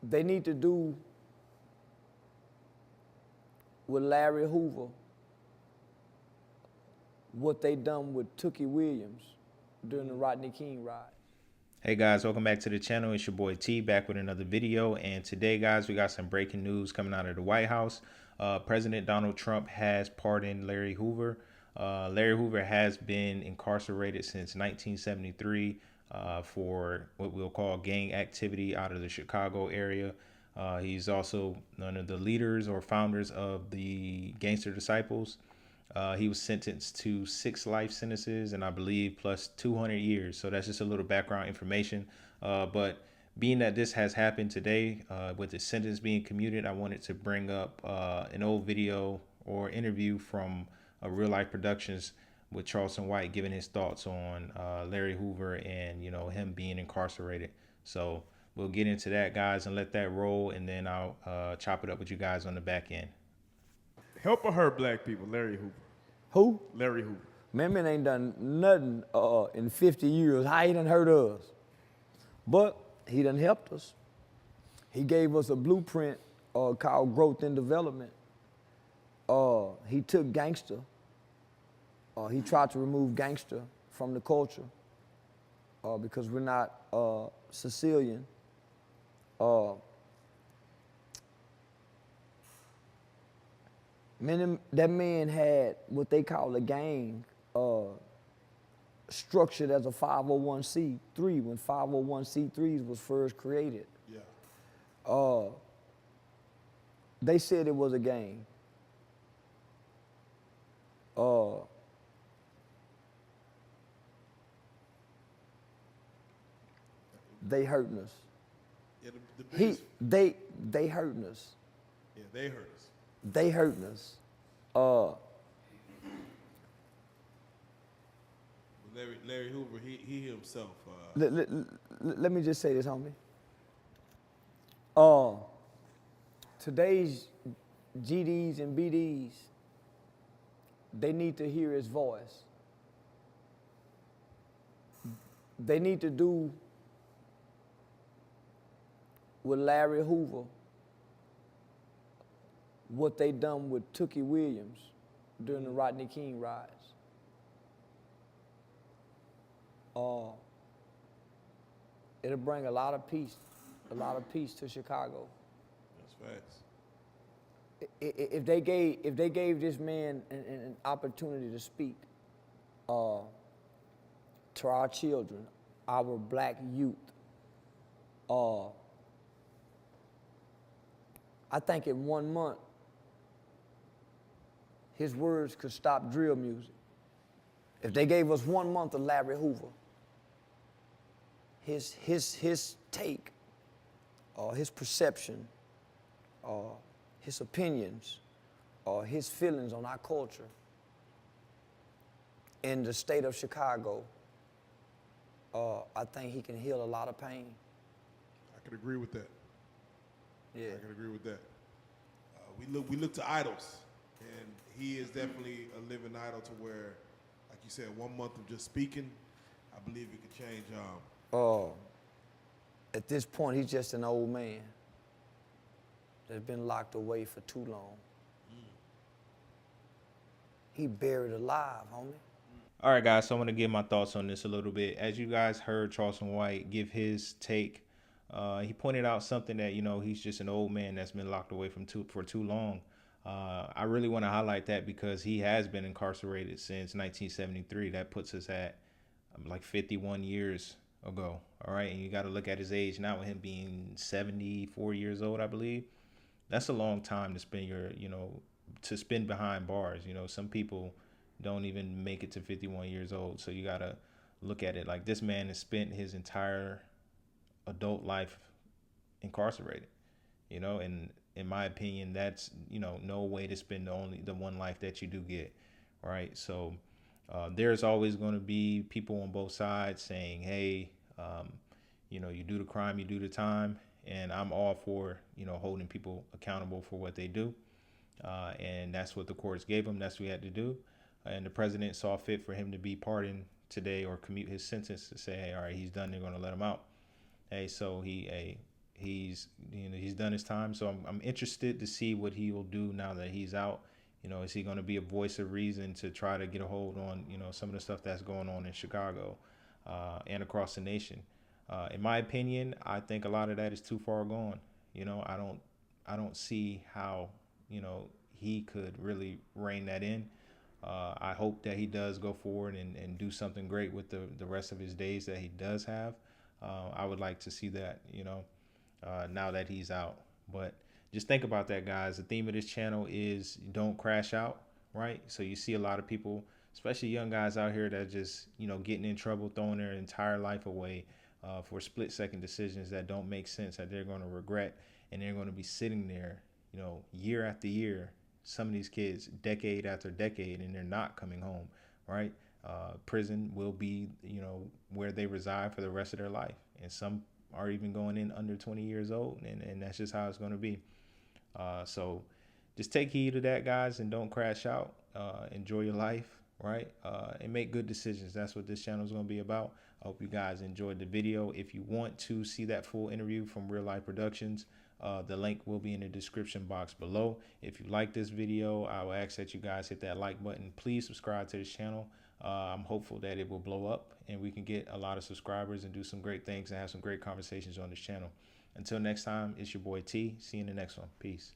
They need to do with Larry Hoover what they done with Tookie Williams during the Rodney King ride. Hey guys, welcome back to the channel. It's your boy T back with another video. And today, guys, we got some breaking news coming out of the White House. President Donald Trump has pardoned Larry Hoover. Larry Hoover has been incarcerated since 1973 for what we'll call gang activity out of the Chicago area. He's also one of the leaders or founders of the Gangster Disciples. He was sentenced to 6 life sentences and I believe plus 200 years. So that's just a little background information. But being that this has happened today with the sentence being commuted, I wanted to bring up an old video or interview from RealLyfe Productions with Charleston White giving his thoughts on Larry Hoover and, you know, him being incarcerated. So we'll get into that, guys, and let that roll. And then I'll chop it up with you guys on the back end. Help or hurt black people, Larry Hoover. Who? Larry Hoover. Man ain't done nothing in 50 years. How he done hurt us? But he done helped us. He gave us a blueprint called growth and development. He took gangster. He tried to remove gangster from the culture because we're not Sicilian. That man had what they call a gang structured as a 501c3 when 501c3s was first created. Yeah. They said it was a gang. They hurting us. Yeah, the biggest, they hurting us. yeah, they hurt us. They hurting us. Larry Hoover, he himself. Let me just say this, homie. Today's GDs and BDs, they need to hear his voice. They need to do with Larry Hoover what they done with Tookie Williams during the Rodney King riots. It'll bring a lot of peace to Chicago. That's facts. If they gave this man an opportunity to speak to our children, our black youth, I think in 1 month, his words could stop drill music. If they gave us 1 month of Larry Hoover, his take, his perception, his opinions, his feelings on our culture in the state of Chicago, I think he can heal a lot of pain. I could agree with that. Yeah. I can agree with that. We look to idols, and he is definitely a living idol to where, like you said, 1 month of just speaking, I believe it could change. At this point, he's just an old man that's been locked away for too long. He buried alive, homie. All right, guys, so I'm going to give my thoughts on this a little bit. As you guys heard Charleston White give his take, he pointed out something that, you know, he's just an old man that's been locked away for too long. I really want to highlight that because he has been incarcerated since 1973. That puts us at like 51 years ago. All right. And you got to look at his age now with him being 74 years old, I believe. That's a long time to spend to spend behind bars. You know, some people don't even make it to 51 years old. So you got to look at it like this man has spent his entire adult life incarcerated, you know, and in my opinion, that's, you know, no way to spend the one life that you do get. Right. So there's always going to be people on both sides saying, hey, you know, you do the crime, you do the time. And I'm all for, you know, holding people accountable for what they do. And that's what the courts gave him. That's what he had to do. And the president saw fit for him to be pardoned today or commute his sentence to say, hey, all right, he's done. They're going to let him out. Hey, so he's done his time. So I'm interested to see what he will do now that he's out. Is he going to be a voice of reason to try to get a hold on some of the stuff that's going on in Chicago and across the nation? In my opinion, I think a lot of that is too far gone. I don't see how he could really rein that in. I hope that he does go forward and do something great with the rest of his days that he does have. I would like to see that, now that he's out. But just think about that, guys. The theme of this channel is don't crash out, right? So you see a lot of people, especially young guys out here that just, getting in trouble, throwing their entire life away for split-second decisions that don't make sense, that they're going to regret, and they're going to be sitting there, year after year, some of these kids decade after decade, and they're not coming home, right? Prison will be, where they reside for the rest of their life. And some are even going in under 20 years old, and that's just how it's going to be. So just take heed of that, guys, and don't crash out. Enjoy your life, right? And make good decisions. That's what this channel is going to be about. I hope you guys enjoyed the video. If you want to see that full interview from RealLyfe Productions, the link will be in the description box below. If you like this video, I will ask that you guys hit that like button. Please subscribe to this channel. I'm hopeful that it will blow up and we can get a lot of subscribers and do some great things and have some great conversations on this channel. Until next time, it's your boy T. See you in the next one. Peace.